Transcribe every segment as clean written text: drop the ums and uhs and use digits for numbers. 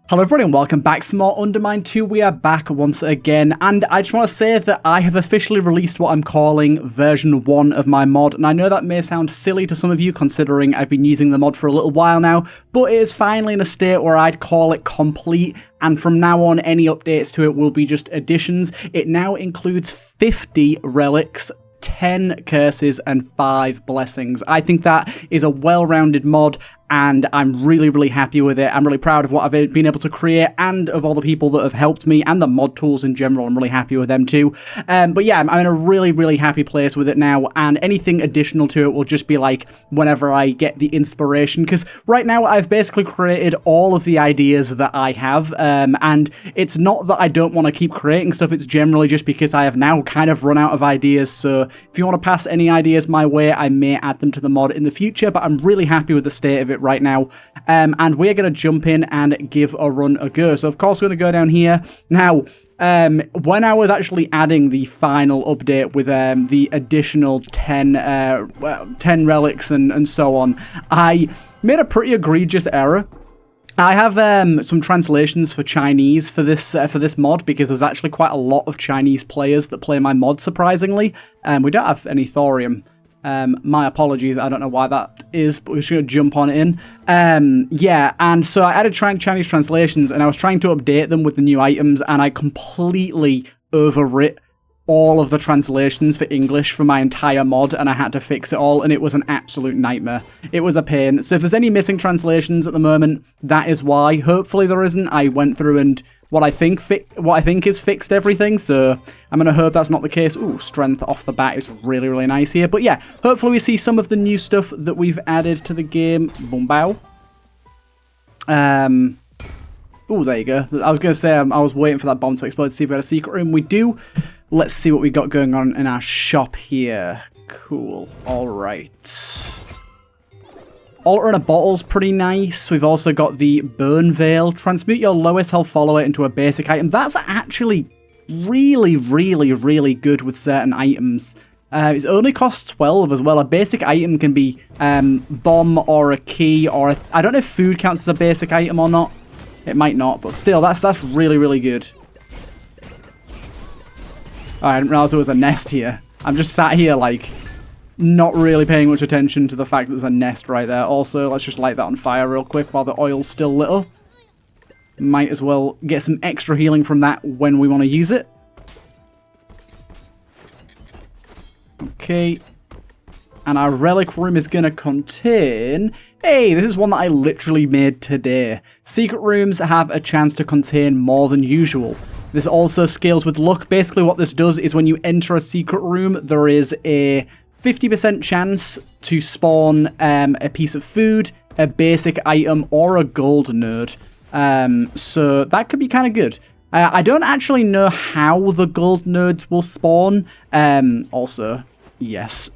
Hello everybody and welcome back to more Undermine 2. We are back once again, and I just want to say that I have officially released what I'm calling version 1 of my mod, and I know that may sound silly to some of you considering I've been using the mod for a little while now, but it is finally in a state where I'd call it complete, and from now on any updates to it will be just additions. It now includes 50 relics, 10 curses and 5 blessings. I think that is a well-rounded mod, and I'm really happy with it. I'm really proud of what I've been able to create and of all the people that have helped me and the mod tools in general. I'm really happy with them too. But yeah, I'm in a really happy place with it now, and anything additional to it will just be like whenever I get the inspiration, because right now I've basically created all of the ideas that I have, and it's not that I don't want to keep creating stuff, it's generally just because I have now kind of run out of ideas. So if you want to pass any ideas my way, I may add them to the mod in the future, but I'm really happy with the state of it right now, and we're going to jump in and give a run a go. So of course we're going to go down here. Now, when I was actually adding the final update with the additional 10 relics and so on, I made a pretty egregious error. I have some translations for Chinese for this mod, because there's actually quite a lot of Chinese players that play my mod, surprisingly. We don't have any thorium. My apologies, I don't know why that is, but we're just going to jump on in. Yeah, and so I added Chinese translations, and I was trying to update them with the new items, and I completely overwrit all of the translations for English for my entire mod, and I had to fix it all, and it was an absolute nightmare. It was a pain. So if there's any missing translations at the moment, that is why. Hopefully there isn't. I went through and what I think is fixed everything, so I'm going to hope that's not the case. Ooh, strength off the bat is really nice here. But yeah, hopefully we see some of the new stuff that we've added to the game. Boom, bow. Ooh, there you go. I was going to say, I was waiting for that bomb to explode to see if we had a secret room. We do. Let's see what we got going on in our shop here. Cool. All right. Altar in a bottle's pretty nice. We've also got the Burn Veil. Transmute your lowest health follower into a basic item. That's actually really good with certain items. It only costs 12 as well. A basic item can be bomb or a key, or I don't know if food counts as a basic item or not. It might not, but still, that's really good. Oh, I didn't realize there was a nest here. I'm just sat here like not really paying much attention to the fact that there's a nest right there. Also, let's just light that on fire real quick while the oil's still lit up. Might as well get some extra healing from that when we want to use it. Okay. And our relic room is going to contain... Hey, this is one that I literally made today. Secret rooms have a chance to contain more than usual. This also scales with luck. Basically what this does is when you enter a secret room, there is a 50% chance to spawn a piece of food, a basic item, or a gold node. So that could be kind of good. I don't actually know how the gold nodes will spawn. Also, yes.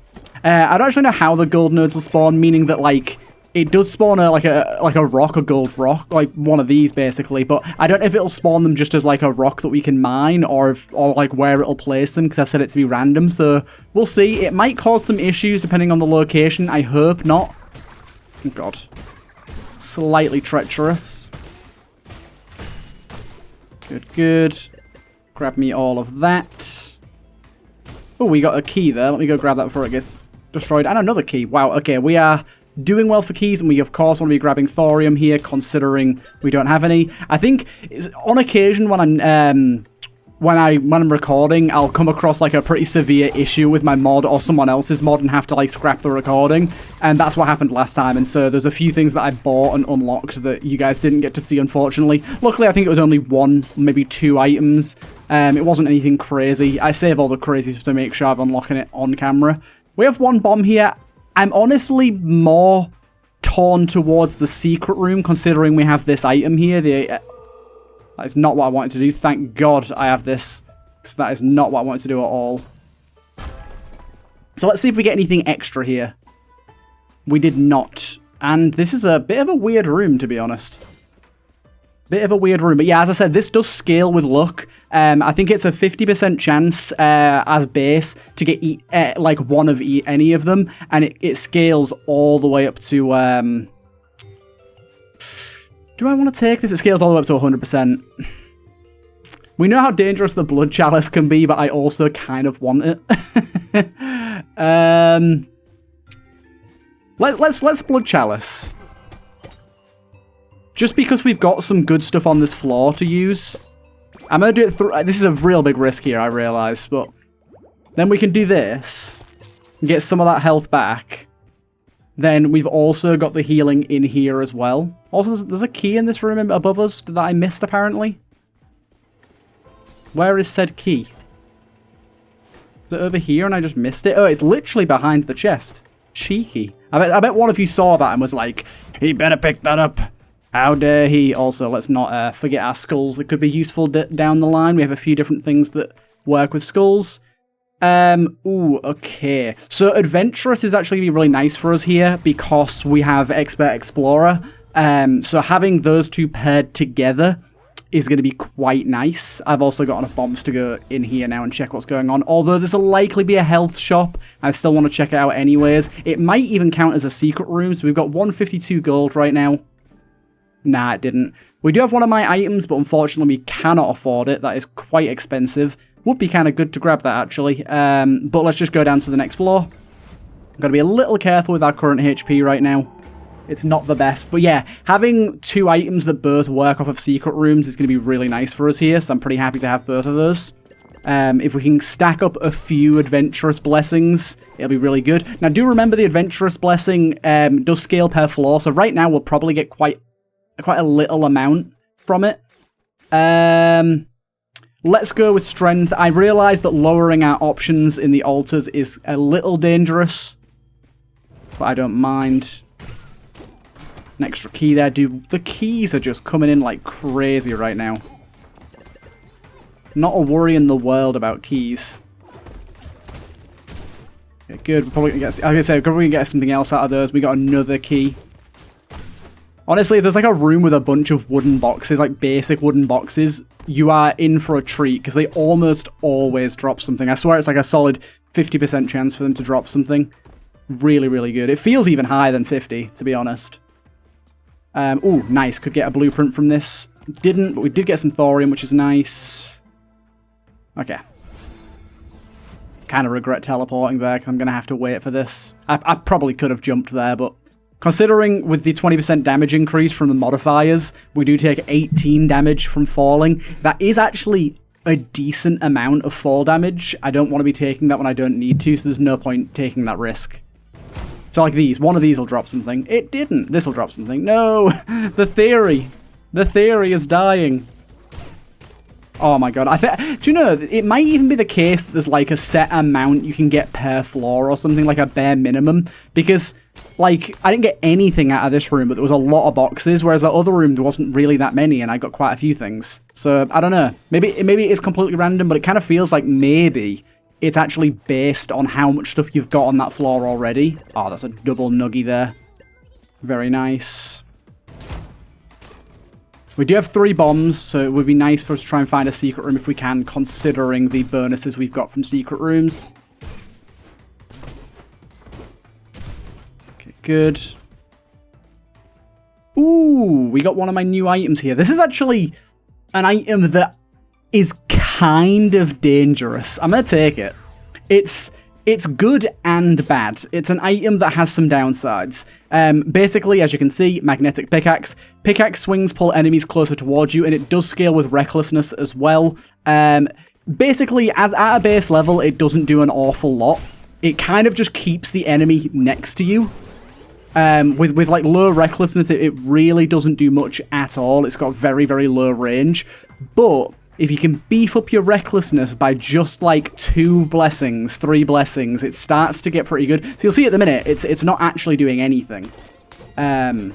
I don't actually know how the gold nodes will spawn, meaning that, like, it does spawn a rock, a gold rock, like one of these basically, but I don't know if it'll spawn them just as like a rock that we can mine, or like where it'll place them, because I've set it to be random, so we'll see. It might cause some issues depending on the location. I hope not. Oh god. Slightly treacherous. Good. Grab me all of that. Oh, we got a key there. Let me go grab that before it gets destroyed. And another key. Wow, okay, we are doing well for keys, and we of course want to be grabbing thorium here, considering we don't have any. I think on occasion when I'm recording, I'll come across like a pretty severe issue with my mod or someone else's mod and have to like scrap the recording, and that's what happened last time. And so there's a few things that I bought and unlocked that you guys didn't get to see, unfortunately. Luckily, I think it was only 1, maybe 2 items. It wasn't anything crazy. I save all the crazy stuff to make sure I'm unlocking it on camera. We have 1 bomb here. I'm honestly more torn towards the secret room, considering we have this item here. That is not what I wanted to do. Thank God I have this. So that is not what I wanted to do at all. So let's see if we get anything extra here. We did not. And this is a bit of a weird room, to be honest. Bit of a weird room. But yeah, as I said, this does scale with luck. I think it's a 50% chance as base to get like one of any of them. And it scales all the way up to Do I want to take this? It scales all the way up to 100%. We know how dangerous the blood chalice can be, but I also kind of want it. Let's blood chalice. Just because we've got some good stuff on this floor to use. I'm going to do it through... This is a real big risk here, I realise, but... Then we can do this. And get some of that health back. Then we've also got the healing in here as well. Also, there's a key in this room above us that I missed, apparently. Where is said key? Is it over here and I just missed it? Oh, it's literally behind the chest. Cheeky. I bet one of you saw that and was like, he better pick that up. How dare he? Also, let's not forget our skulls that could be useful down the line. We have a few different things that work with skulls. Ooh, okay. So Adventurous is actually really nice for us here because we have Expert Explorer. So having those two paired together is going to be quite nice. I've also got enough bombs to go in here now and check what's going on. Although there's a likely be a health shop, I still want to check it out anyways. It might even count as a secret room. So we've got 152 gold right now. Nah, it didn't. We do have one of my items, but unfortunately we cannot afford it. That is quite expensive. Would be kind of good to grab that, actually. But let's just go down to the next floor. Got to be a little careful with our current HP right now. It's not the best. But yeah, having two items that both work off of secret rooms is going to be really nice for us here. So I'm pretty happy to have both of those. If we can stack up a few Adventurous Blessings, it'll be really good. Now, do remember the Adventurous Blessing does scale per floor. So right now, we'll probably get quite a little amount from it. Let's go with Strength. I realise that lowering our options in the altars is a little dangerous. But I don't mind. An extra key there. Dude, the keys are just coming in like crazy right now. Not a worry in the world about keys. Okay, good. We're probably gonna get, like I said, we're probably gonna get something else out of those. We got another key. Honestly, if there's like a room with a bunch of wooden boxes, like basic wooden boxes, you are in for a treat because they almost always drop something. I swear it's like a solid 50% chance for them to drop something. Really, really good. It feels even higher than 50, to be honest. Ooh, nice. Could get a blueprint from this. Didn't, but we did get some thorium, which is nice. Okay. Kind of regret teleporting there because I'm going to have to wait for this. I probably could have jumped there, but considering with the 20% damage increase from the modifiers, we do take 18 damage from falling. That is actually a decent amount of fall damage. I don't want to be taking that when I don't need to, so there's no point taking that risk. So like these, one of these will drop something. It didn't. This will drop something. No! The theory! The theory is dying. Oh my god. Do you know, it might even be the case that there's like a set amount you can get per floor or something, like a bare minimum. Because, like, I didn't get anything out of this room, but there was a lot of boxes, whereas that other room there wasn't really that many, and I got quite a few things. So, I don't know. Maybe it is completely random, but it kind of feels like maybe it's actually based on how much stuff you've got on that floor already. Oh, that's a double nuggy there. Very nice. We do have 3 bombs, so it would be nice for us to try and find a secret room if we can, considering the bonuses we've got from secret rooms. Okay, good. Ooh, we got one of my new items here. This is actually an item that is kind of dangerous. I'm going to take it. It's good and bad. It's an item that has some downsides. Basically, as you can see, magnetic pickaxe. Pickaxe swings pull enemies closer towards you, and it does scale with recklessness as well. Basically, as at a base level, it doesn't do an awful lot. It kind of just keeps the enemy next to you. With like low recklessness, it really doesn't do much at all. It's got very, very low range. But if you can beef up your recklessness by just like 2 blessings, 3 blessings, it starts to get pretty good. So you'll see at the minute, it's not actually doing anything. But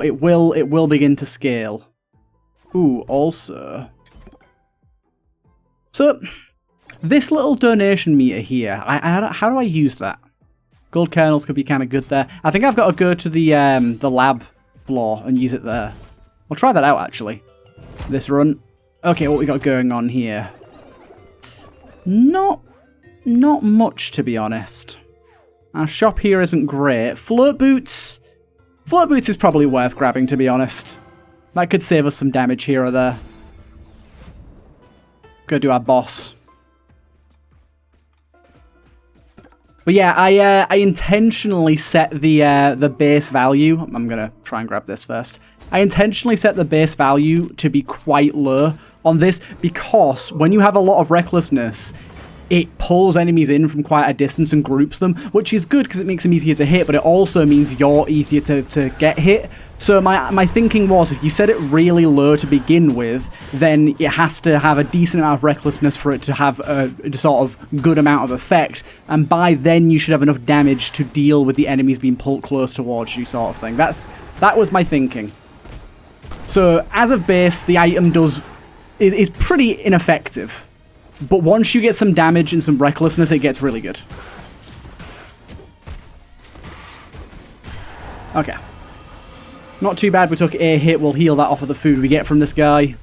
it will begin to scale. Ooh, also. So this little donation meter here, how do I use that? Gold kernels could be kind of good there. I think I've got to go to the lab floor and use it there. I'll try that out actually. This run. Okay, what we got going on here? Not much, to be honest. Our shop here isn't great. Float boots. Float boots is probably worth grabbing, to be honest. That could save us some damage here or there. Go do our boss. But yeah, I intentionally set the base value. I'm gonna try and grab this first. I intentionally set the base value to be quite low on this because when you have a lot of recklessness, it pulls enemies in from quite a distance and groups them, which is good because it makes them easier to hit, but it also means you're easier to get hit. So my thinking was, if you set it really low to begin with, then it has to have a decent amount of recklessness for it to have a sort of good amount of effect, and by then you should have enough damage to deal with the enemies being pulled close towards you, sort of thing. That was my thinking. So as of base, the item is pretty ineffective. But once you get some damage and some recklessness, it gets really good. Okay. Not too bad. We took a hit. We'll heal that off of the food we get from this guy.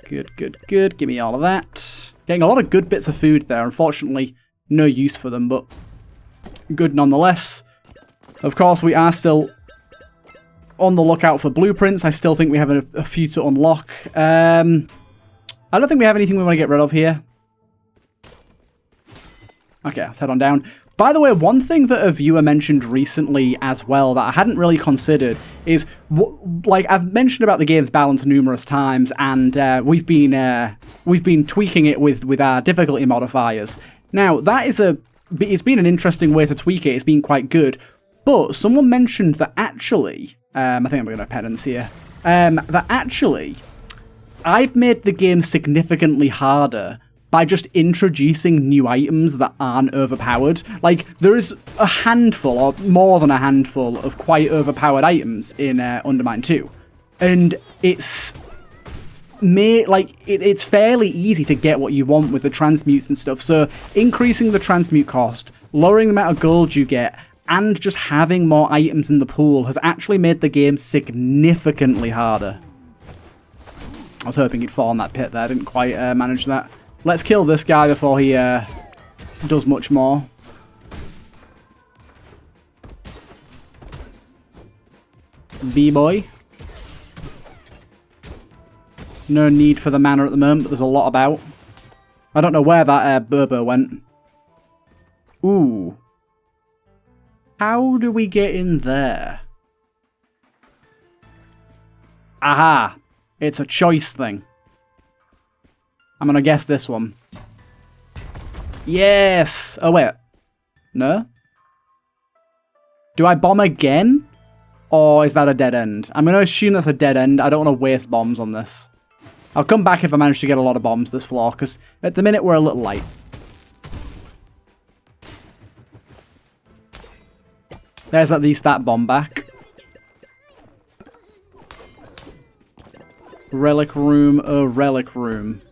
Good, good, good. Give me all of that. Getting a lot of good bits of food there. Unfortunately, no use for them, but good nonetheless. Of course, we are still on the lookout for blueprints. I still think we have a few to unlock. I don't think we have anything we want to get rid of here. Okay, let's head on down. By the way, one thing that a viewer mentioned recently as well that I hadn't really considered is, like, I've mentioned about the game's balance numerous times, and we've been tweaking it with our difficulty modifiers. Now, it's been an interesting way to tweak it. It's been quite good. But someone mentioned that actually, I think I'm going to penance here, that actually, I've made the game significantly harder by just introducing new items that aren't overpowered. Like, there is a handful, or more than a handful, of quite overpowered items in Undermine 2. And it's it's fairly easy to get what you want with the transmutes and stuff. So increasing the transmute cost, lowering the amount of gold you get, and just having more items in the pool has actually made the game significantly harder. I was hoping he'd fall in that pit there. I didn't quite manage that. Let's kill this guy before he does much more. B-boy. No need for the mana at the moment, but there's a lot about. I don't know where that Burbo went. Ooh. How do we get in there? Aha! It's a choice thing. I'm gonna guess this one. Yes! Oh, wait. No? Do I bomb again? Or is that a dead end? I'm gonna assume that's a dead end. I don't want to waste bombs on this. I'll come back if I manage to get a lot of bombs this floor, because at the minute we're a little light. There's at least that bomb back. Relic room, oh relic room.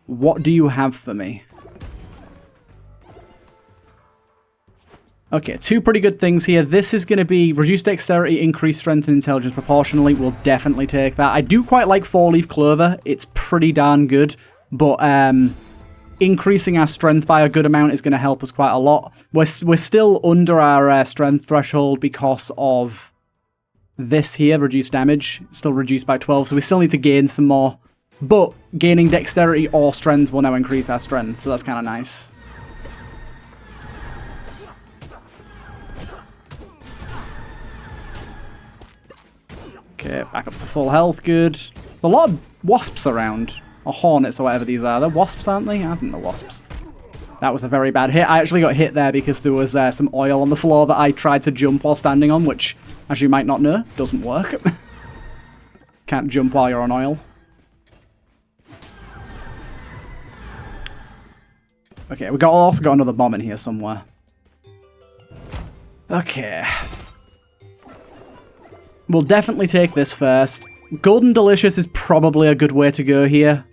What do you have for me? Okay, two pretty good things here. This is going to be reduced dexterity, increased strength and intelligence proportionally. We'll definitely take that. I do quite like 4-leaf clover. It's pretty darn good. But increasing our strength by a good amount is going to help us quite a lot. We're still under our strength threshold because of this here, reduced damage. It's still reduced by 12, so we still need to gain some more. But gaining dexterity or strength will now increase our strength, so that's kind of nice. Okay, back up to full health, good. There's a lot of wasps around. Or hornets or whatever these are. They're wasps, aren't they? I think they're wasps. That was a very bad hit. I actually got hit there because there was some oil on the floor that I tried to jump while standing on, which, as you might not know, doesn't work. Can't jump while you're on oil. Okay, we also got another bomb in here somewhere. Okay. We'll definitely take this first. Golden Delicious is probably a good way to go here.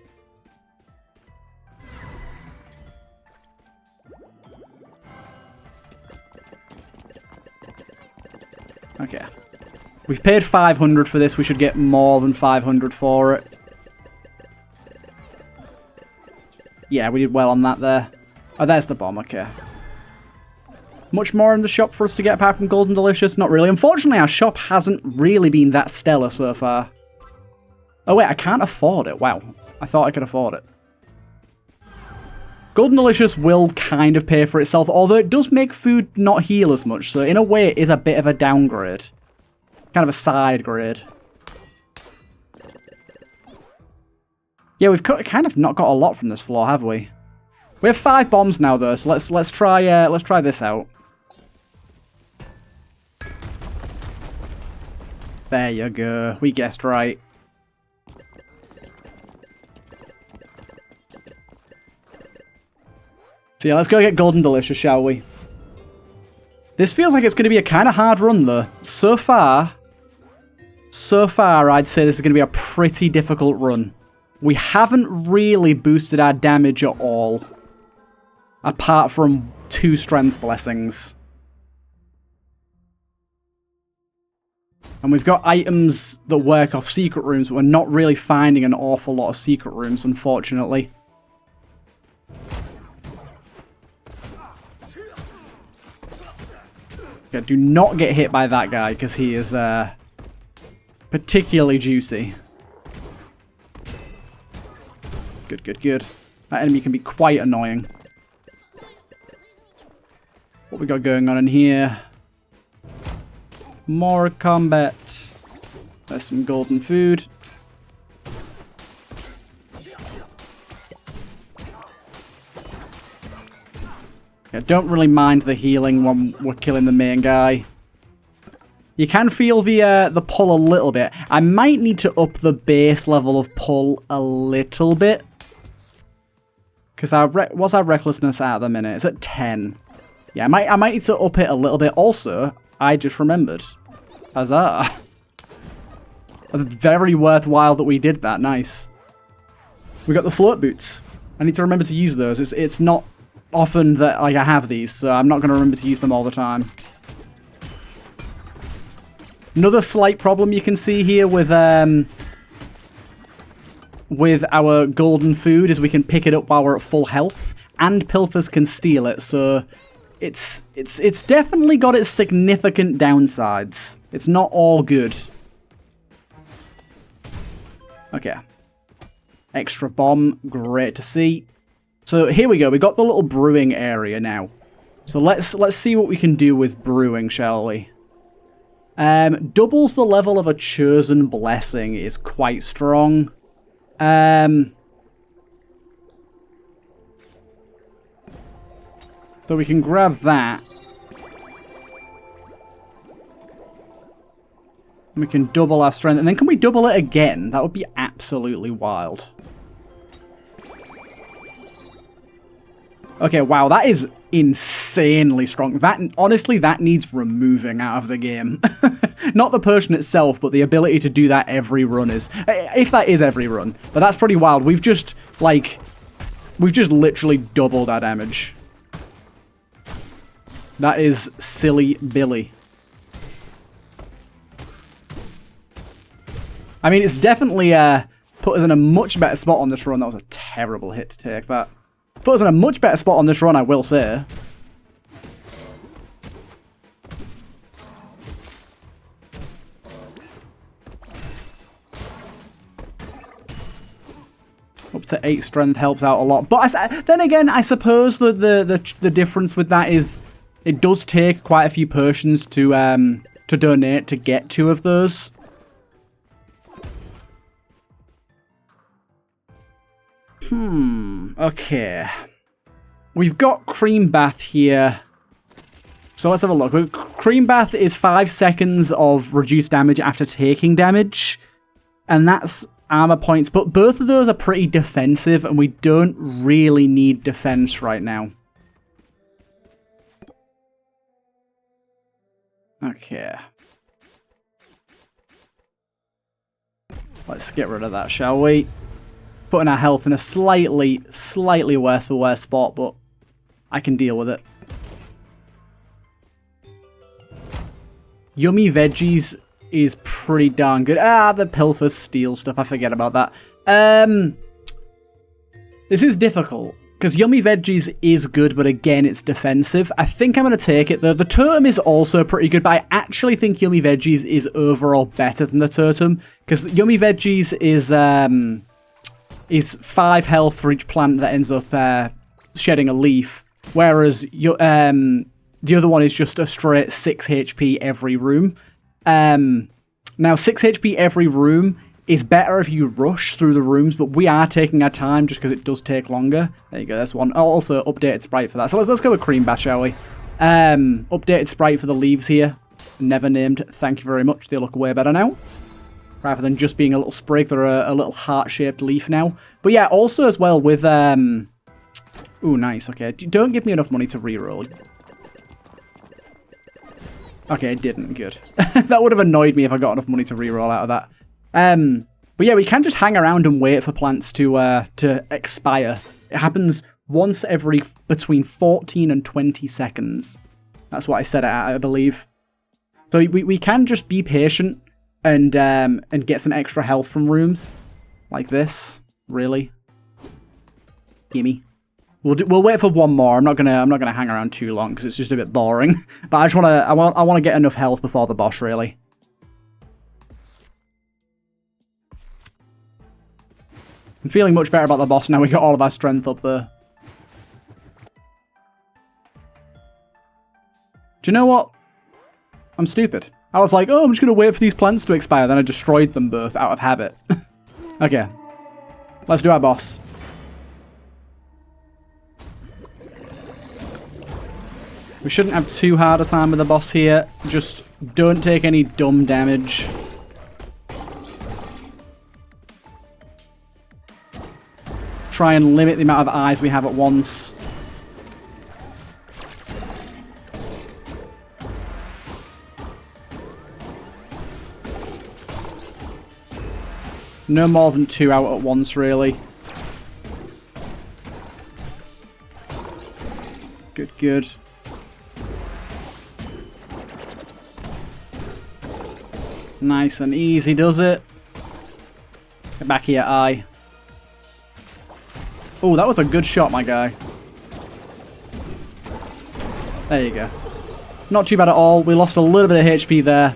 Okay. We've paid 500 for this. We should get more than 500 for it. Yeah, we did well on that there. Oh, there's the bomb. Okay. Much more in the shop for us to get apart from Golden Delicious? Not really. Unfortunately, our shop hasn't really been that stellar so far. Oh wait, I can't afford it. Wow. I thought I could afford it. Golden Delicious will kind of pay for itself, although it does make food not heal as much, so in a way it is a bit of a downgrade. Kind of a side grade. Yeah, we've kind of not got a lot from this floor, have we? We have 5 bombs now, though, so let's try this out. There you go. We guessed right. So yeah, let's go get Golden Delicious, shall we? This feels like it's going to be a kind of hard run, though. So far, I'd say this is going to be a pretty difficult run. We haven't really boosted our damage at all. Apart from 2 strength blessings. And we've got items that work off secret rooms, but we're not really finding an awful lot of secret rooms, unfortunately. Okay, do not get hit by that guy, because he is particularly juicy. Good, good, good. That enemy can be quite annoying. What we got going on in here? More combat. There's some golden food. Yeah, don't really mind the healing when we're killing the main guy. You can feel the pull a little bit. I might need to up the base level of pull a little bit. Because what's our recklessness at the minute? It's at 10. Yeah, I might need to up it a little bit. Also, I just remembered. Huzzah. Very worthwhile that we did that. Nice. We got the float boots. I need to remember to use those. It's not often that I have these, so I'm not going to remember to use them all the time. Another slight problem you can see here with our golden food is we can pick it up while we're at full health, and pilfers can steal it, so it's definitely got its significant downsides. It's not all good. Okay. Extra bomb, great to see. So here we go, we got the little brewing area now. So let's see what we can do with brewing, shall we? Doubles the level of a chosen blessing is quite strong. So we can grab that. And we can double our strength. And then can we double it again? That would be absolutely wild. Okay, wow, that is insanely strong. Honestly, that needs removing out of the game. Not the potion itself, but the ability to do that every run is... If that is every run. But that's pretty wild. We've just literally doubled our damage. That is silly Billy. I mean, it's definitely put us in a much better spot on this run. That was a terrible hit to take, that. Put us in a much better spot on this run, I will say. Up to 8 strength helps out a lot. But then again, I suppose that the difference with that is it does take quite a few potions to donate to get 2 of those. Okay. We've got Cream Bath here. So let's have a look. Cream Bath is 5 seconds of reduced damage after taking damage. And that's armor points. But both of those are pretty defensive, and we don't really need defense right now. Okay. Let's get rid of that, shall we? Putting our health in a slightly worse for wear spot, but I can deal with it. Yummy veggies is pretty darn good. Ah, the pilfers steal stuff. I forget about that. This is difficult. Because Yummy Veggies is good, but again, it's defensive. I think I'm going to take it, though. The Totem is also pretty good, but I actually think Yummy Veggies is overall better than the Totem. Because Yummy Veggies is 5 health for each plant that ends up shedding a leaf. Whereas the other one is just a straight 6 HP every room. Now, 6 HP every room is better if you rush through the rooms, but we are taking our time just because it does take longer. There you go, that's one. Oh, also, updated sprite for that. So let's go with Cream Bath, shall we? Updated sprite for the leaves here. Never named. Thank you very much. They look way better now. Rather than just being a little sprig, they're a little heart-shaped leaf now. But yeah, also as well with... Ooh, nice. Okay, don't give me enough money to reroll. Okay, it didn't. Good. That would have annoyed me if I got enough money to reroll out of that. But yeah, we can just hang around and wait for plants to expire. It happens once every between 14 and 20 seconds. That's what I said it at, I believe. So we can just be patient and get some extra health from rooms like this. Really, gimme. We'll wait for one more. I'm not gonna hang around too long because it's just a bit boring. But I want to get enough health before the boss, really. I'm feeling much better about the boss now. We got all of our strength up there. Do you know what? I'm stupid. I was like, oh, I'm just gonna wait for these plants to expire. Then I destroyed them both out of habit. Okay, let's do our boss. We shouldn't have too hard a time with the boss here. Just don't take any dumb damage. Try and limit the amount of eyes we have at once. No more than 2 out at once, really. Good, good. Nice and easy does it. Get back here, eye. Oh, that was a good shot, my guy. There you go. Not too bad at all. We lost a little bit of HP there.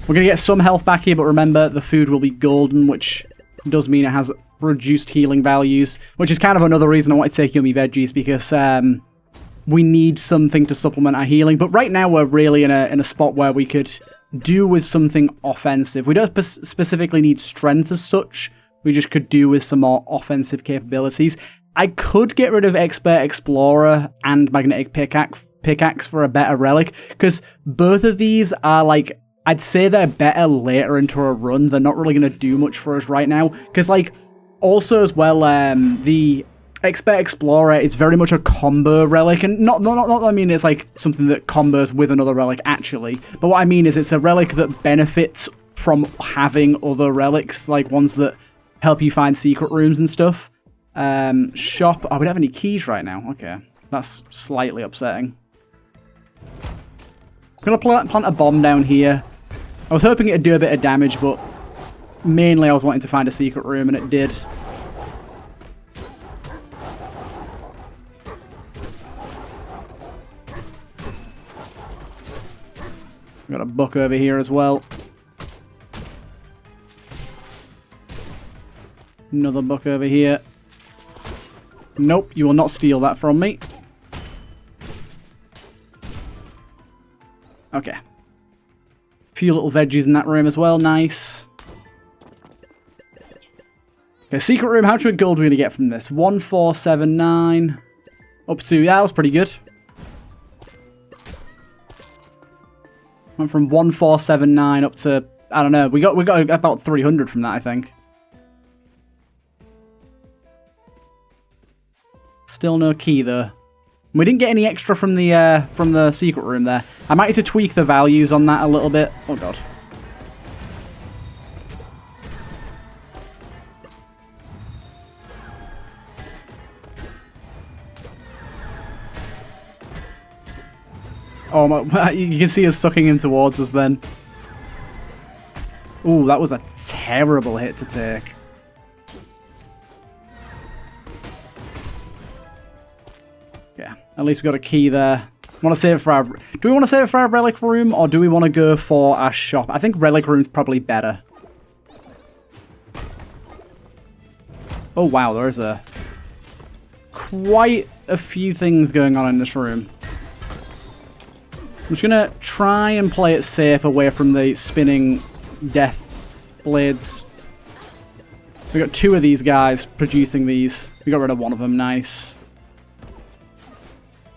We're going to get some health back here, but remember, the food will be golden, which does mean it has reduced healing values, which is kind of another reason I want to take Yummy Veggies, because we need something to supplement our healing. But right now, we're really in a spot where we could do with something offensive. We don't specifically need strength as such. We just could do with some more offensive capabilities. I could get rid of Expert Explorer and Magnetic Pickaxe for a better relic, because both of these are like, I'd say they're better later into a run. They're not really going to do much for us right now, because like, also as well, the Expert Explorer is very much a combo relic, and not I mean it's like something that combos with another relic actually, but what I mean is it's a relic that benefits from having other relics, like ones that help you find secret rooms and stuff. Shop. Oh, we don't have any keys right now. Okay. That's slightly upsetting. I'm going to plant a bomb down here. I was hoping it'd do a bit of damage, but mainly I was wanting to find a secret room, and it did. Got a book over here as well. Another book over here. Nope, you will not steal that from me. Okay. A few little veggies in that room as well, nice. Okay, secret room, how much gold are we going to get from this? 1479. Up to, yeah, that was pretty good. Went from 1479 up to, I don't know, we got about 300 from that, I think. Still no key though. We didn't get any extra from the secret room there. I might need to tweak the values on that a little bit. Oh god. Oh my, you can see us sucking him towards us then. Ooh, that was a terrible hit to take. At least we got a key there. Want to save it for our... Do we want to save it for our relic room, or do we want to go for our shop? I think relic room's probably better. Oh, wow, there is quite a few things going on in this room. I'm just going to try and play it safe away from the spinning death blades. We got 2 of these guys producing these. We got rid of one of them. Nice.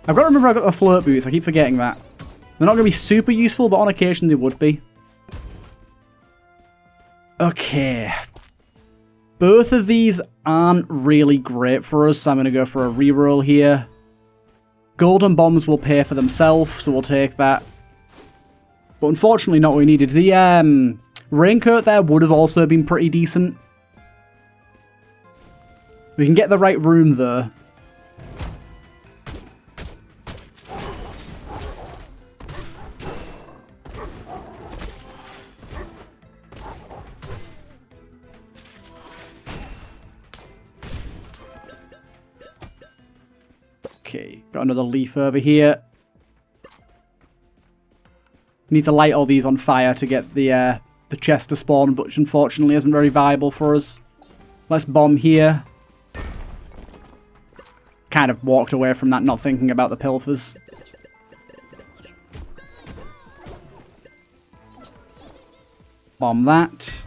I've got to remember I've got the float boots. I keep forgetting that. They're not going to be super useful, but on occasion they would be. Okay. Both of these aren't really great for us, so I'm going to go for a reroll here. Golden bombs will pay for themselves, so we'll take that. But unfortunately not what we needed. The raincoat there would have also been pretty decent. We can get the right room though. Okay, got another leaf over here. Need to light all these on fire to get the chest to spawn, which unfortunately isn't very viable for us. Let's bomb here. Kind of walked away from that, not thinking about the pilfers. Bomb that.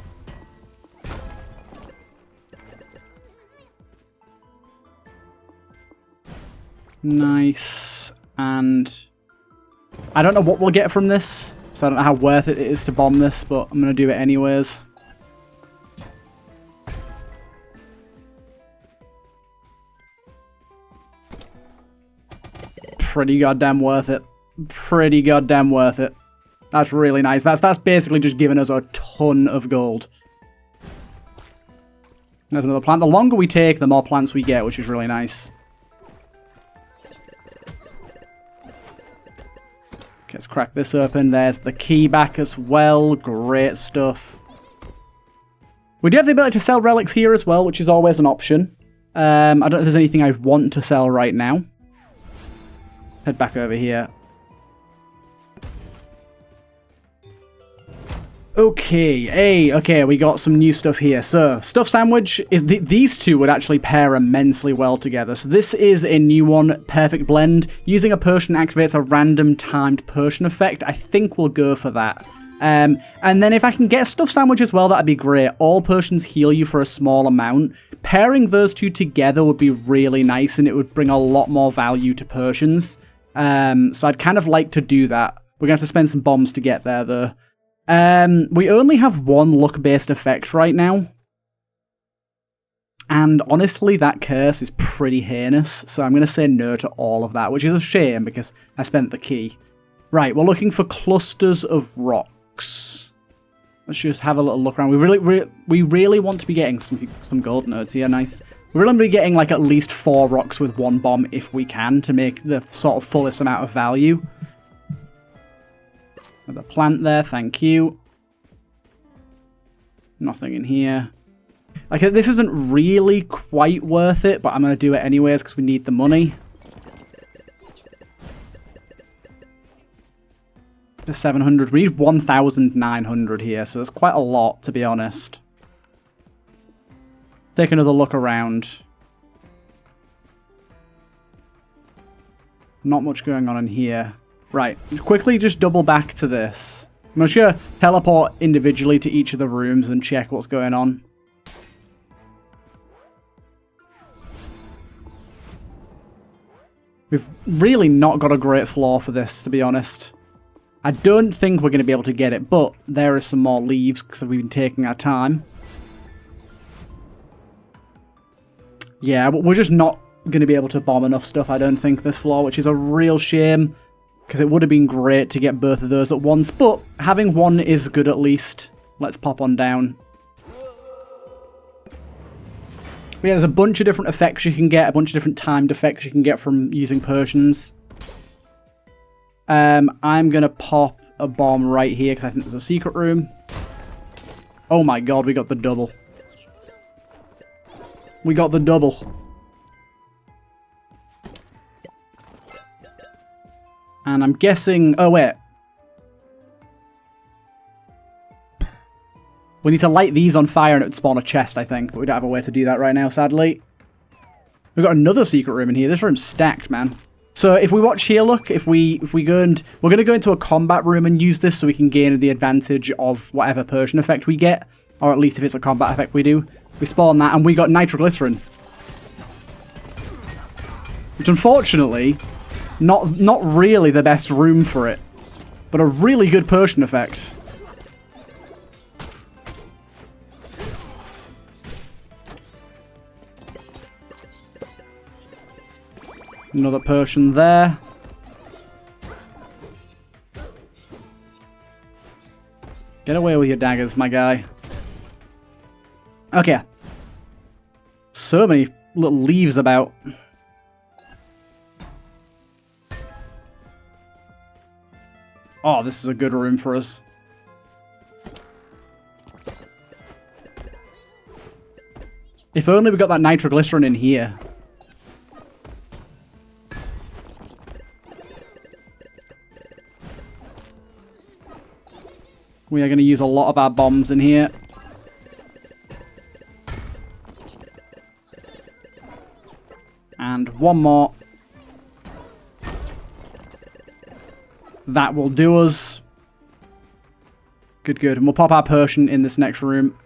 Nice. And I don't know what we'll get from this, so I don't know how worth it is to bomb this, but I'm going to do it anyways. Pretty goddamn worth it. Pretty goddamn worth it. That's really nice. That's basically just giving us a ton of gold. There's another plant. The longer we take, the more plants we get, which is really nice. Okay, let's crack this open. There's the key back as well. Great stuff. We do have the ability to sell relics here as well, which is always an option. I don't know if there's anything I want to sell right now. Head back over here. Okay, okay, we got some new stuff here. So, stuffed sandwich, is these two would actually pair immensely well together. So this is a new one, perfect blend. Using a potion activates a random timed potion effect. I think we'll go for that. And then if I can get stuffed sandwich as well, that'd be great. All potions heal you for a small amount. Pairing those two together would be really nice, and it would bring a lot more value to potions. So I'd kind of like to do that. We're going to have to spend some bombs to get there, though. We only have one luck-based effect right now. And honestly, that curse is pretty heinous, so I'm going to say no to all of that, which is a shame because I spent the key. Right, we're looking for clusters of rocks. Let's just have a little look around. We really want to be getting some gold nodes here, nice. We're going to be getting like at least 4 rocks with 1 bomb if we can to make the sort of fullest amount of value. Another plant there, thank you. Nothing in here. Okay, this isn't really quite worth it, but I'm going to do it anyways because we need the money. To 700. We need 1,900 here, so that's quite a lot, to be honest. Take another look around. Not much going on in here. Right, quickly just double back to this. I'm just going to teleport individually to each of the rooms and check what's going on. We've really not got a great floor for this, to be honest. I don't think we're going to be able to get it, but there are some more leaves because we've been taking our time. Yeah, but we're just not going to be able to bomb enough stuff, I don't think, this floor, which is a real shame. Because it would have been great to get both of those at once, but having one is good at least. Let's pop on down. But yeah, there's a bunch of different effects you can get, a bunch of different timed effects you can get from using potions. I'm going to pop a bomb right here because I think there's a secret room. Oh my god, we got the double. We got the double. And I'm guessing... Oh, wait. We need to light these on fire and it would spawn a chest, I think. But we don't have a way to do that right now, sadly. We've got another secret room in here. This room's stacked, man. So if we watch here, look, if we go and... We're going to go into a combat room and use this so we can gain the advantage of whatever Persian effect we get. Or at least if it's a combat effect we do. We spawn that and we got nitroglycerin. Which unfortunately, not really the best room for it. But a really good Persian effect. Another Persian there. Get away with your daggers, my guy. Okay. So many little leaves about. Oh, this is a good room for us. If only we got that nitroglycerin in here. We are going to use a lot of our bombs in here. And one more. That will do us. Good, good. And we'll pop our Persian in this next room.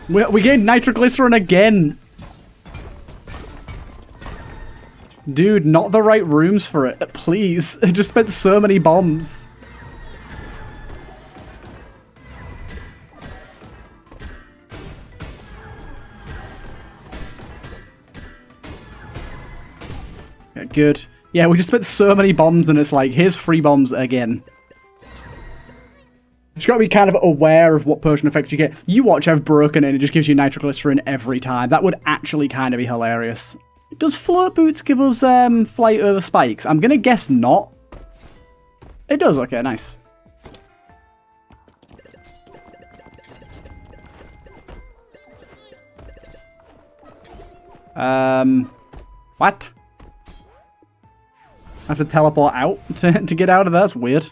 We gained nitroglycerin again. Dude, not the right rooms for it. Please. I just spent so many bombs. Yeah, good. Yeah, we just spent so many bombs and it's like, here's free bombs again. You just gotta be kind of aware of what Persian effects you get. You watch, I've broken it and it just gives you nitroglycerin every time. That would actually kind of be hilarious. Does float boots give us flight over spikes? I'm gonna guess not. It does, okay, nice. What? I have to teleport out to get out of there? That's weird.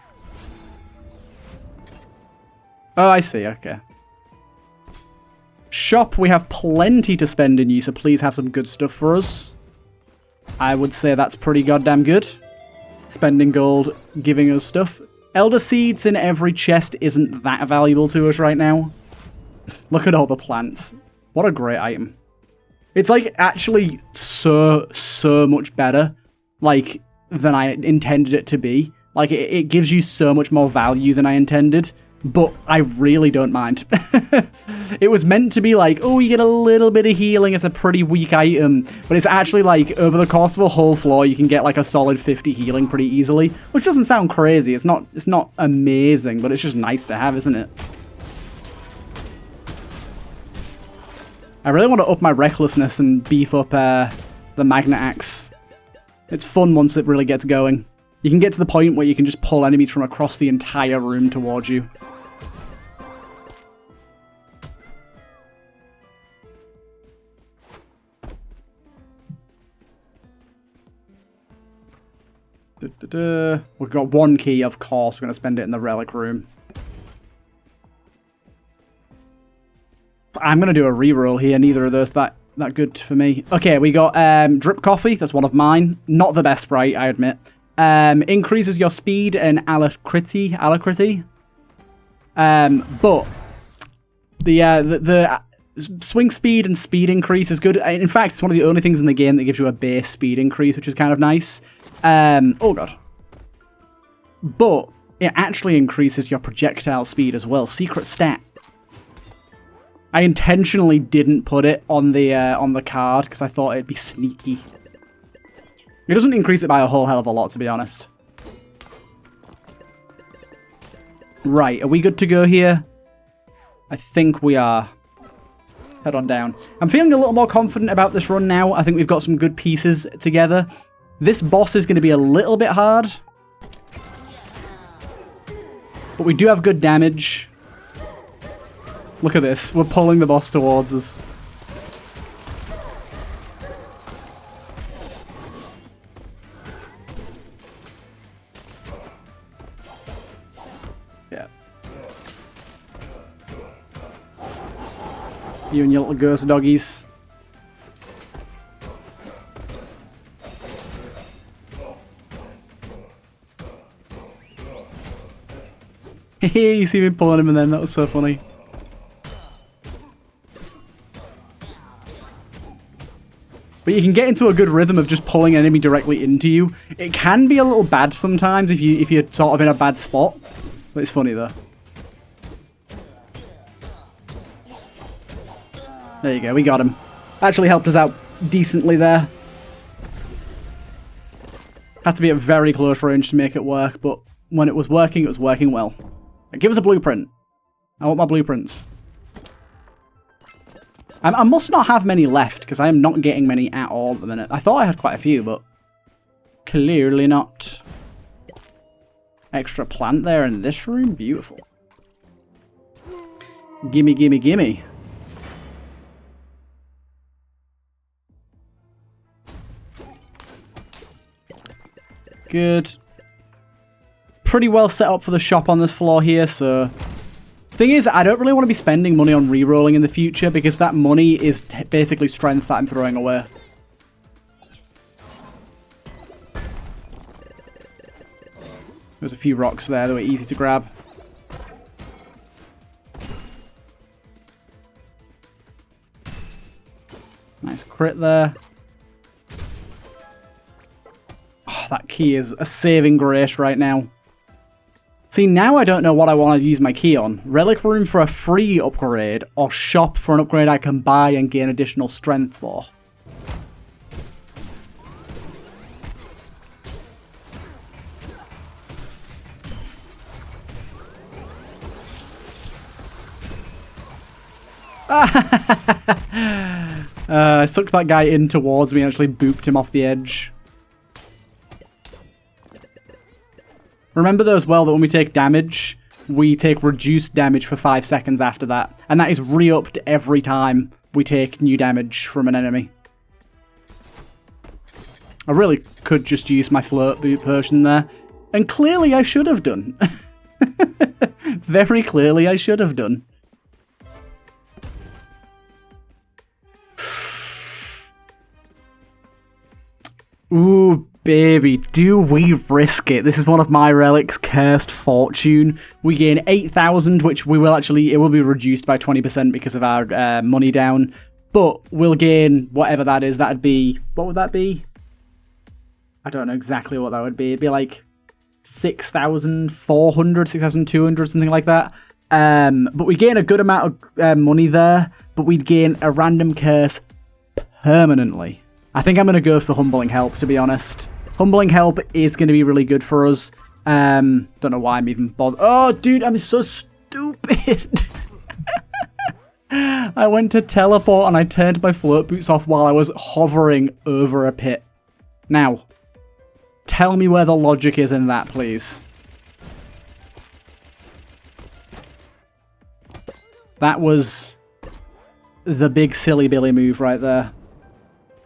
Oh, I see, okay. Shop, we have plenty to spend in you, so please have some good stuff for us. I would say that's pretty goddamn good. Spending gold, giving us stuff. Elder seeds in every chest isn't that valuable to us right now. Look at all the plants. What a great item. It's like actually so much better, like, than I intended it to be. Like, it gives you so much more value than I intended. But I really don't mind. It was meant to be like, oh, you get a little bit of healing. It's a pretty weak item. But it's actually like, over the course of a whole floor, you can get like a solid 50 healing pretty easily. Which doesn't sound crazy. It's not amazing, but it's just nice to have, isn't it? I really want to up my recklessness and beef up the magnet axe. It's fun once it really gets going. You can get to the point where you can just pull enemies from across the entire room towards you. We've got one key, of course. We're going to spend it in the relic room. I'm going to do a reroll here. Neither of those that good for me. Okay, we got drip coffee. That's one of mine. Not the best sprite, I admit. Increases your speed and alacrity. But the swing speed and speed increase is good. In fact, it's one of the only things in the game that gives you a base speed increase, which is kind of nice. Oh god. But it actually increases your projectile speed as well. Secret stat. I intentionally didn't put it on the card because I thought it'd be sneaky. It doesn't increase it by a whole hell of a lot, to be honest. Right, are we good to go here? I think we are. Head on down. I'm feeling a little more confident about this run now. I think we've got some good pieces together. This boss is going to be a little bit hard. But we do have good damage. Look at this. We're pulling the boss towards us. Yeah. You and your little ghost doggies. You see me pulling him and then that was so funny. But you can get into a good rhythm of just pulling an enemy directly into you. It can be a little bad sometimes if you're sort of in a bad spot. But it's funny though. There you go, we got him. Actually helped us out decently there. Had to be at very close range to make it work, but when it was working well. Give us a blueprint. I want my blueprints. I must not have many left, because I am not getting many at all at the minute. I thought I had quite a few, but clearly not. Extra plant there in this room. Beautiful. Gimme, gimme, gimme. Good. Pretty well set up for the shop on this floor here, so... Thing is, I don't really want to be spending money on re-rolling in the future, because that money is basically strength that I'm throwing away. There's a few rocks there that were easy to grab. Nice crit there. Oh, that key is a saving grace right now. See, now I don't know what I want to use my key on. Relic room for a free upgrade, or shop for an upgrade I can buy and gain additional strength for. I sucked that guy in towards me and actually booped him off the edge. Remember though as well that when we take damage, we take reduced damage for 5 seconds after that. And that is re-upped every time we take new damage from an enemy. I really could just use my float boot potion there. And clearly I should have done. Very clearly I should have done. Ooh, baby, do we risk it? This is one of my relics, Cursed Fortune. We gain 8,000, which we will actually, it will be reduced by 20% because of our money down. But we'll gain whatever that is. That'd be, what would that be? I don't know exactly what that would be. It'd be like 6,400, 6,200, something like that. But we gain a good amount of money there, but we'd gain a random curse permanently. I think I'm going to go for Humbling Help, to be honest. Humbling Help is going to be really good for us. Don't know why I'm even bothered. Oh, dude, I'm so stupid. I went to teleport and I turned my float boots off while I was hovering over a pit. Now, tell me where the logic is in that, please. That was the big silly Billy move right there.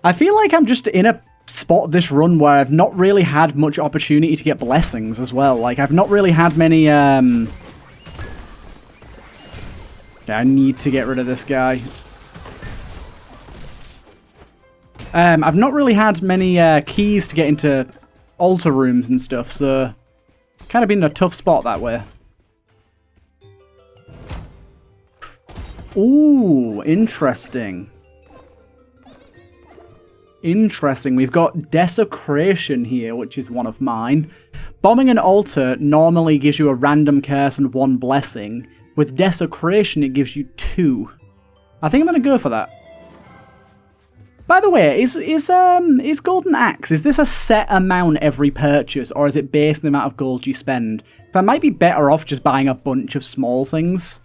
I feel like I'm just in a spot this run where I've not really had much opportunity to get blessings as well. Like, I've not really had many, Okay, I need to get rid of this guy. I've not really had many keys to get into altar rooms and stuff, so kind of been in a tough spot that way. Ooh, interesting. Interesting. We've got Desecration here, which is one of mine. Bombing an altar normally gives you a random curse and 1 blessing. With Desecration, it gives you 2. I think I'm going to go for that. By the way, is Golden Axe, is this a set amount every purchase, or is it based on the amount of gold you spend? So I might be better off just buying a bunch of small things.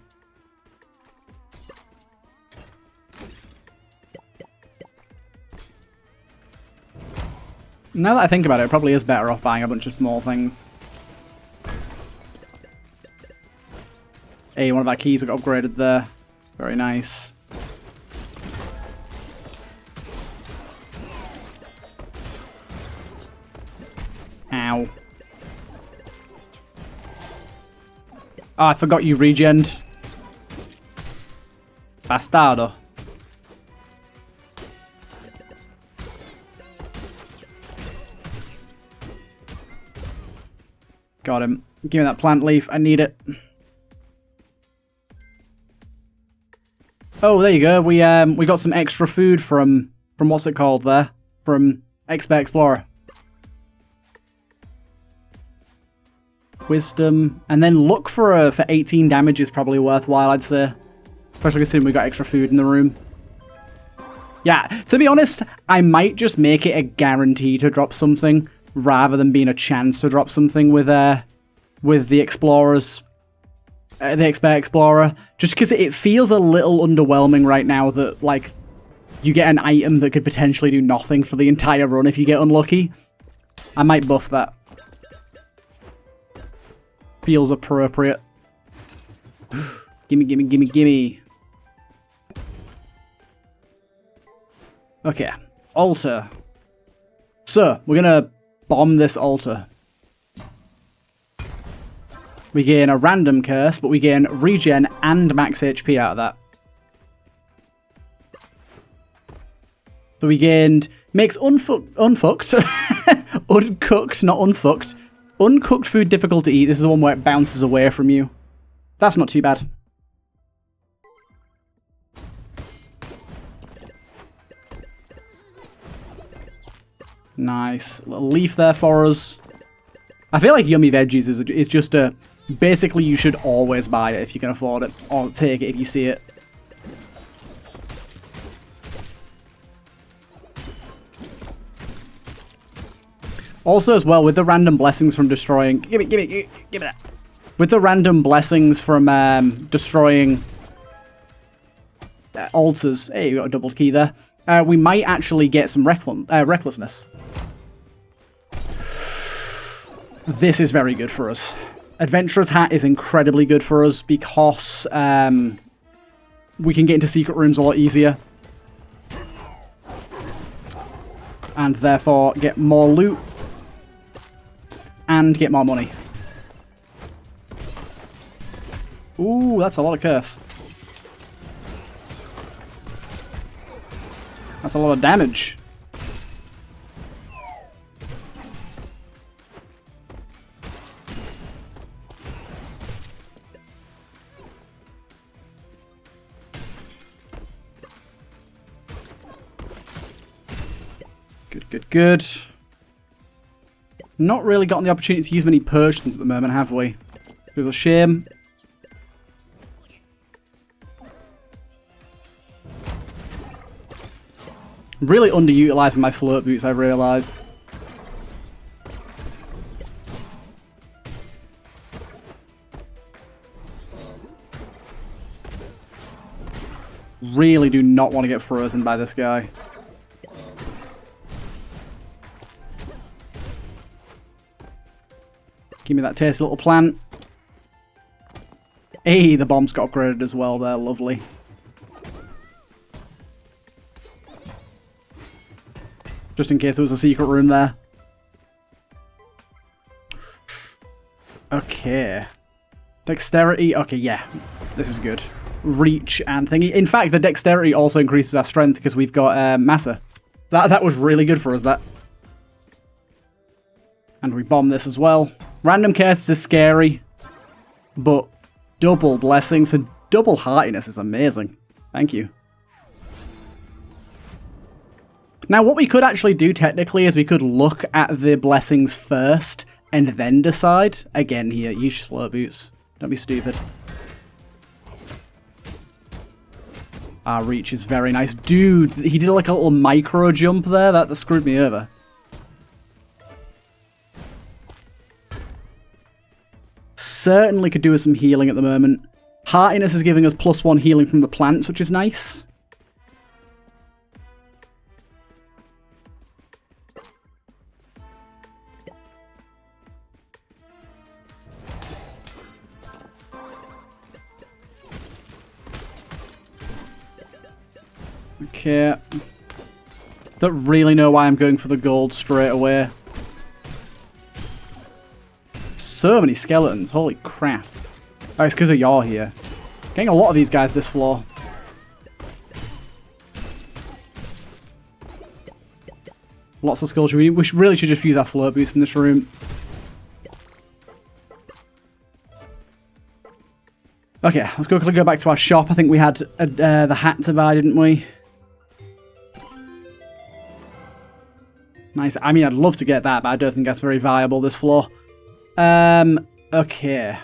Now that I think about it, it probably is better off buying a bunch of small things. Hey, one of our keys got upgraded there. Very nice. Ow. Oh, I forgot you regened. Bastardo. Got him. Give me that plant leaf. I need it. Oh, there you go. We got some extra food from what's it called there? From Expert Explorer. Wisdom. And then look for 18 damage is probably worthwhile, I'd say. Especially considering we got extra food in the room. Yeah, to be honest, I might just make it a guarantee to drop something rather than being a chance to drop something with the Explorers, the Expert Explorer. Just because it feels a little underwhelming right now that, like, you get an item that could potentially do nothing for the entire run if you get unlucky. I might buff that. Feels appropriate. Gimme, gimme, gimme, gimme. Okay. Altar. So, we're gonna bomb this altar. We gain a random curse, but we gain regen and max HP out of that. So we gained... Makes uncooked, not unfucked. Uncooked food difficult to eat. This is the one where it bounces away from you. That's not too bad. Nice. A little leaf there for us. I feel like yummy veggies is just a... Basically, you should always buy it if you can afford it. Or take it if you see it. Also, as well, with the random blessings from destroying... Give me that. With the random blessings from destroying altars... Hey, you got a double key there. We might actually get some recklessness. This is very good for us. Adventurer's Hat is incredibly good for us because we can get into secret rooms a lot easier. And therefore get more loot. And get more money. Ooh, that's a lot of curse. That's a lot of damage. Good. Not really gotten the opportunity to use many potions at the moment, have we? Bit of a shame. Really underutilizing my float boots, I realise. Really do not want to get frozen by this guy. Give me that tasty little plant. Hey, the bombs got upgraded as well there. Lovely. Just in case there was a secret room there. Okay. Dexterity. Okay, yeah. This is good. Reach and thingy. In fact, the dexterity also increases our strength because we've got Massa. That was really good for us, that. And we bomb this as well. Random curses is scary, but double blessings and double heartiness is amazing. Thank you. Now, what we could actually do technically is we could look at the blessings first and then decide. Again, here, use your slow boots. Don't be stupid. Our reach is very nice. Dude, he did like a little micro jump there. That screwed me over. Certainly could do with some healing at the moment. Heartiness is giving us +1 healing from the plants, which is nice. Okay. Don't really know why I'm going for the gold straight away. So many skeletons, holy crap. Oh, it's because of you're here. Getting a lot of these guys this floor. Lots of skulls. We really should just use our float boost in this room. Okay, let's quickly go back to our shop. I think we had the hat to buy, didn't we? Nice. I mean, I'd love to get that, but I don't think that's very viable, this floor. Okay.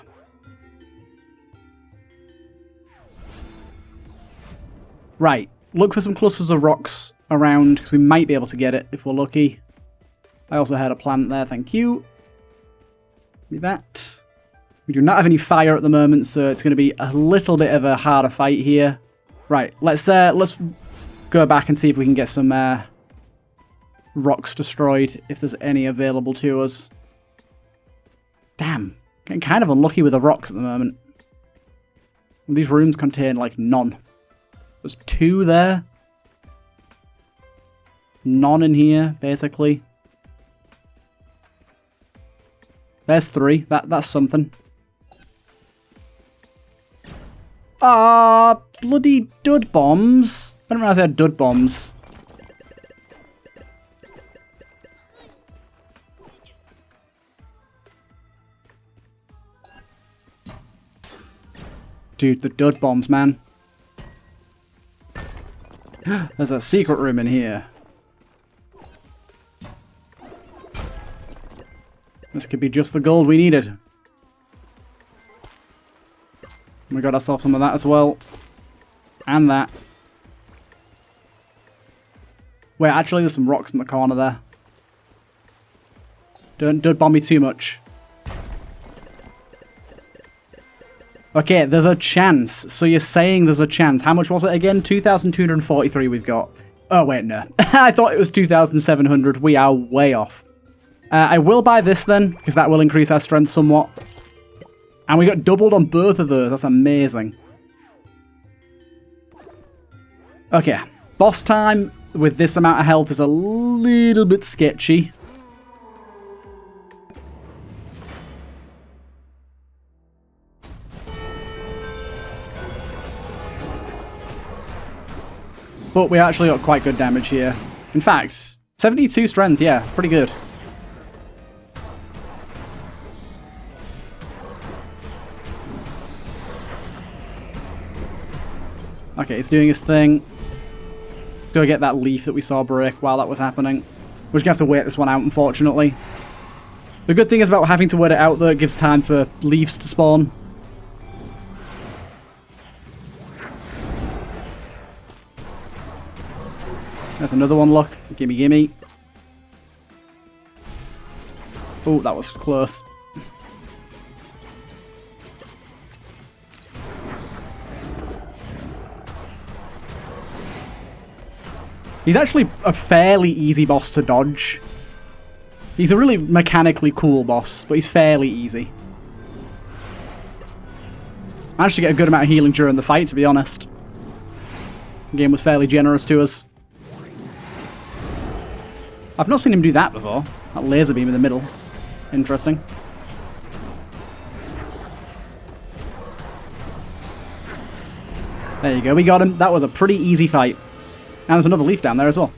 Right. Look for some clusters of rocks around, because we might be able to get it if we're lucky. I also had a plant there, thank you. Give me that. We do not have any fire at the moment, so it's going to be a little bit of a harder fight here. Right, let's go back and see if we can get some rocks destroyed, if there's any available to us. Damn, getting kind of unlucky with the rocks at the moment. These rooms contain, like, none. There's 2 there. None in here, basically. There's 3. That's something. Ah, bloody dud bombs. I didn't realize I had dud bombs. Dude, the dud bombs, man. There's a secret room in here. This could be just the gold we needed. We got ourselves some of that as well. And that. Wait, actually there's some rocks in the corner there. Don't bomb me too much. Okay, there's a chance. So you're saying there's a chance. How much was it again? 2,243 we've got. Oh, wait, no. I thought it was 2,700. We are way off. I will buy this then, because that will increase our strength somewhat. And we got doubled on both of those. That's amazing. Okay. Boss time with this amount of health is a little bit sketchy. But we actually got quite good damage here. In fact, 72 strength, yeah, pretty good. Okay, he's doing his thing. Go get that leaf that we saw break while that was happening. We're just going to have to wait this one out, unfortunately. The good thing is about having to wait it out, though, it gives time for leaves to spawn. There's another one, look. Gimme, gimme. Oh, that was close. He's actually a fairly easy boss to dodge. He's a really mechanically cool boss, but he's fairly easy. Managed to get a good amount of healing during the fight, to be honest. The game was fairly generous to us. I've not seen him do that before. That laser beam in the middle. Interesting. There you go, we got him. That was a pretty easy fight. And there's another leaf down there as well.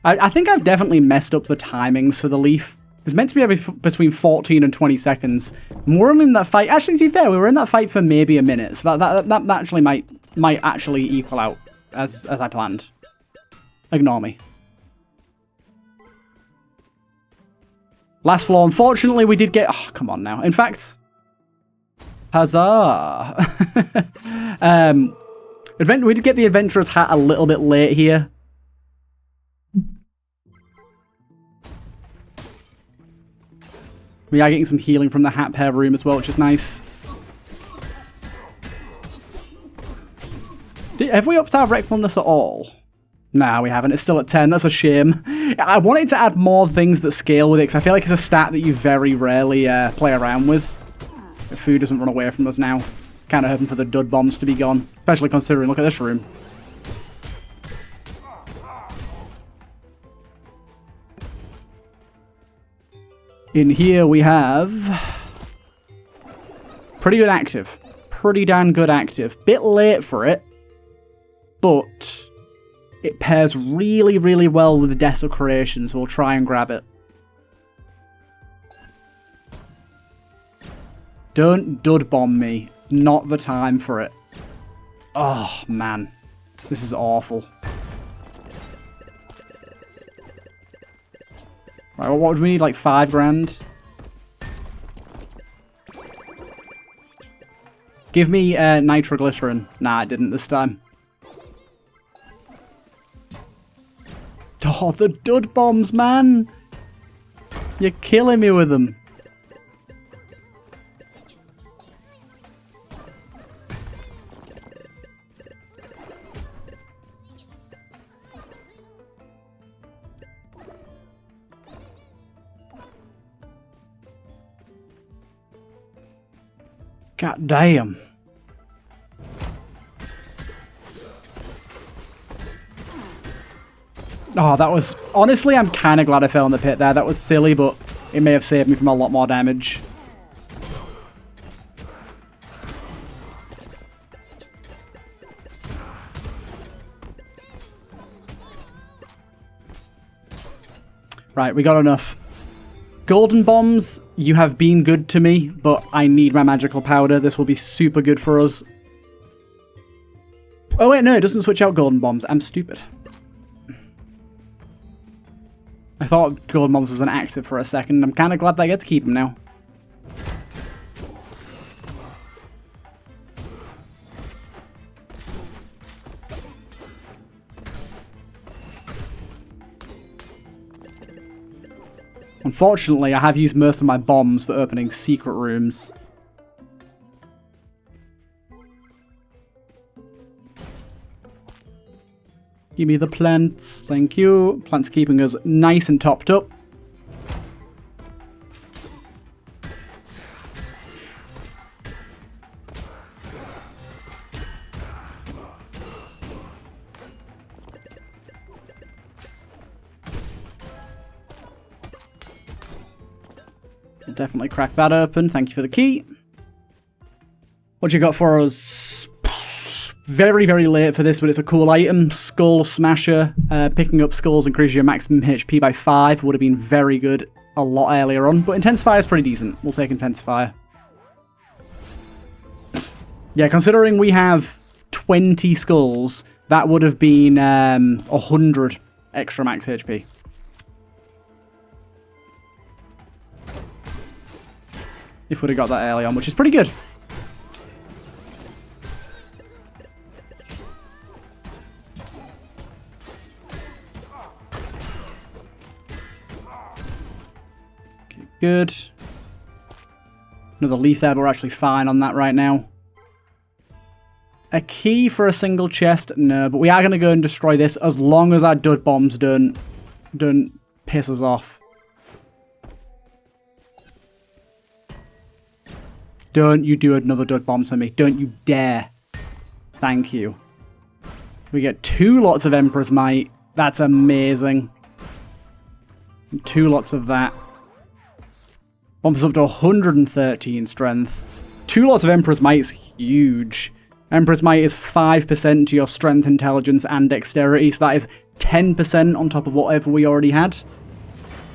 I think I've definitely messed up the timings for the leaf. It's meant to be between 14 and 20 seconds. And we're only in that fight. Actually, to be fair, we were in that fight for maybe a minute. So that actually might actually equal out as I planned. Ignore me. Last floor. Unfortunately, we did get... Oh, come on now. In fact... Huzzah! We did get the Adventurer's Hat a little bit late here. We are getting some healing from the Hat Pair room as well, which is nice. Have we upped our Rectfulness at all? Nah, we haven't. It's still at 10. That's a shame. I wanted to add more things that scale with it, because I feel like it's a stat that you very rarely play around with. If food doesn't run away from us now. Kind of hoping for the dud bombs to be gone. Especially considering, look at this room. In here we have pretty good active. Pretty damn good active. Bit late for it, but it pairs really, really well with Desecration, so we'll try and grab it. Don't dud bomb me. It's not the time for it. Oh, man. This is awful. Right, well, what would we need? Like 5 grand? Give me nitroglycerin. Nah, it didn't this time. Oh, the dud bombs, man! You're killing me with them. God damn. Oh, that was... Honestly, I'm kind of glad I fell in the pit there. That was silly, but it may have saved me from a lot more damage. Right, we got enough. Golden bombs, you have been good to me, but I need my magical powder. This will be super good for us. Oh wait, no, it doesn't switch out golden bombs. I'm stupid. I thought golden bombs was an active for a second. I'm kind of glad that I get to keep them now. Unfortunately, I have used most of my bombs for opening secret rooms. Give me the plants, thank you. Plants keeping us nice and topped up. I'll definitely crack that open. Thank you for the key. What you got for us? Very, very late for this, but it's a cool item. Skull Smasher. Picking up skulls increases your maximum HP by 5. Would have been very good a lot earlier on. But Intensifier is pretty decent. We'll take Intensifier. Yeah, considering we have 20 skulls, that would have been 100 extra max HP. If we'd have got that early on, which is pretty good. Okay, good. Another leaf there, but we're actually fine on that right now. A key for a single chest? No, but we are going to go and destroy this as long as our dud bombs don't piss us off. Don't you do another dud bomb to me. Don't you dare. Thank you. We get 2 lots of Emperor's Might. That's amazing. 2 lots of that. Bumps us up to 113 strength. 2 lots of Emperor's Might is huge. Emperor's Might is 5% to your strength, intelligence, and dexterity. So that is 10% on top of whatever we already had.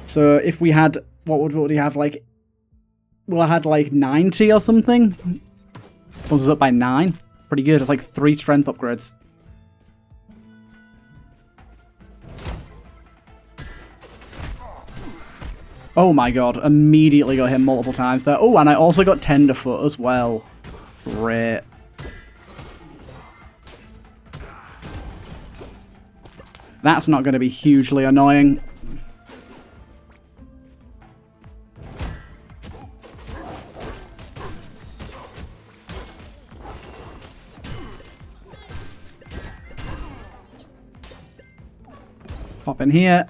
So if we had... What would we have? Like... Well, I had like 90 or something. Bumps us up by 9. Pretty good. It's like 3 strength upgrades. Oh my god. Immediately got hit multiple times there. Oh, and I also got Tenderfoot as well. Great. That's not going to be hugely annoying. Pop in here.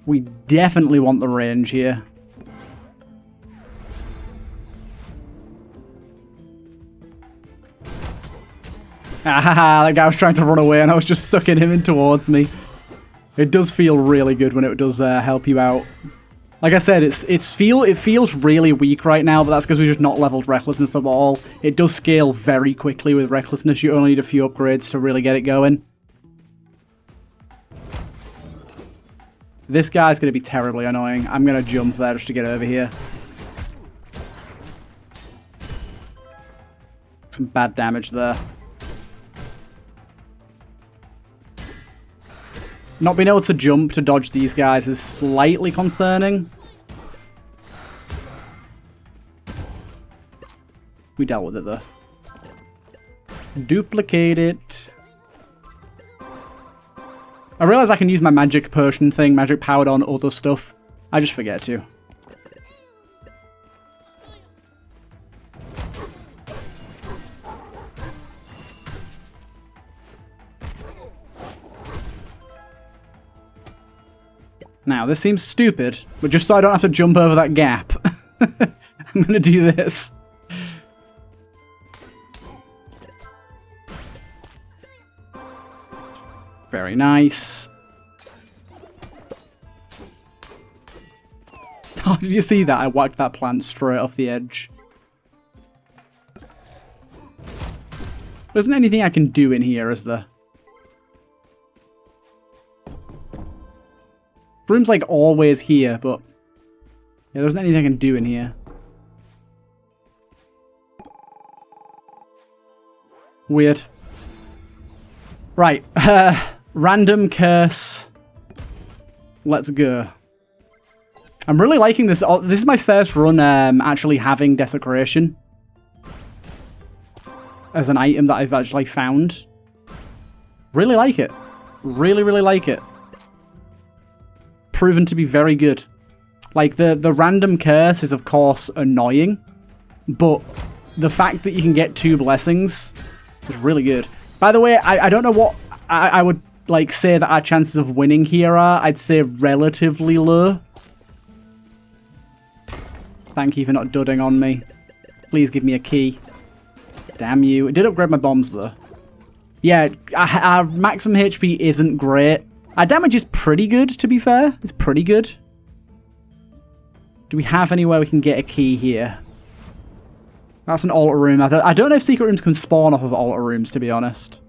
We definitely want the range here. Ah, that guy was trying to run away and I was just sucking him in towards me. It does feel really good when it does help you out Like I said, it feels really weak right now, but that's because we've just not leveled Recklessness at all. It does scale very quickly with Recklessness. You only need a few upgrades to really get it going. This guy's going to be terribly annoying. I'm going to jump there just to get over here. Some bad damage there. Not being able to jump to dodge these guys is slightly concerning. We dealt with it though. Duplicate it. I realize I can use my magic potion thing, magic powered on other stuff. I just forget to. Now, this seems stupid, but just so I don't have to jump over that gap, I'm going to do this. Very nice. Oh, did you see that? I whacked that plant straight off the edge. There isn't anything I can do in here, is there? Room's like always here, but yeah, there isn't anything I can do in here. Weird. Right, random curse. Let's go. I'm really liking this. This is my first run actually having Desecration as an item that I've actually found. Really like it. Really, really like it. Proven to be very good. Like, the random curse is, of course, annoying, but the fact that you can get 2 blessings is really good. By the way, I don't know what I would, like, say that our chances of winning here are. I'd say relatively low. Thank you for not dudding on me. Please give me a key. Damn you. It did upgrade my bombs, though. Yeah, our maximum HP isn't great. Our damage is pretty good, to be fair. It's pretty good. Do we have anywhere we can get a key here? That's an altar room. I don't know if secret rooms can spawn off of altar rooms, to be honest.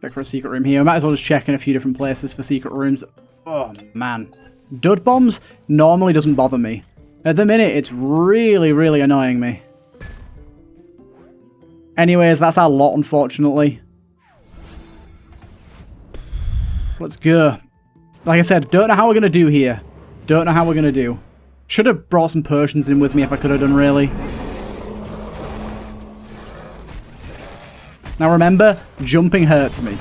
Check for a secret room here. I might as well just check in a few different places for secret rooms. Oh, man. Dud bombs normally doesn't bother me. At the minute, it's really, really annoying me. Anyways, that's our lot, unfortunately. Let's go. Like I said, don't know how we're going to do here. Don't know how we're going to do. Should have brought some potions in with me if I could have done, really. Now remember, jumping hurts me.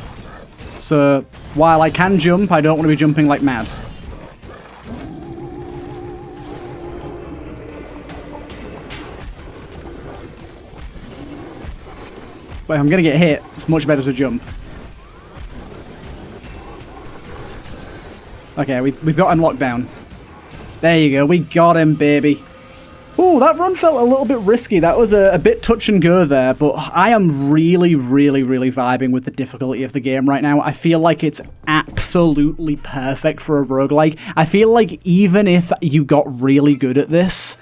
So, while I can jump, I don't want to be jumping like mad. But if I'm going to get hit, it's much better to jump. Okay, we've got him locked down. There you go, we got him, baby. Ooh, that run felt a little bit risky. That was a bit touch and go there, but I am really, really, really vibing with the difficulty of the game right now. I feel like it's absolutely perfect for a roguelike. I feel like even if you got really good at this,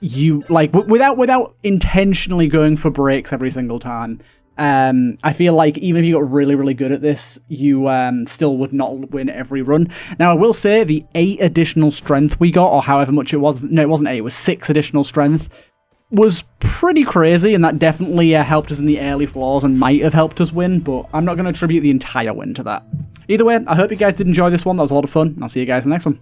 you, like, without intentionally going for breaks every single time, I feel like even if you got really, really good at this, you still would not win every run. Now, I will say the 8 additional strength we got, or however much it was, no, it wasn't 8, it was 6 additional strength, was pretty crazy, and that definitely helped us in the early floors and might have helped us win, but I'm not going to attribute the entire win to that. Either way, I hope you guys did enjoy this one. That was a lot of fun, and I'll see you guys in the next one.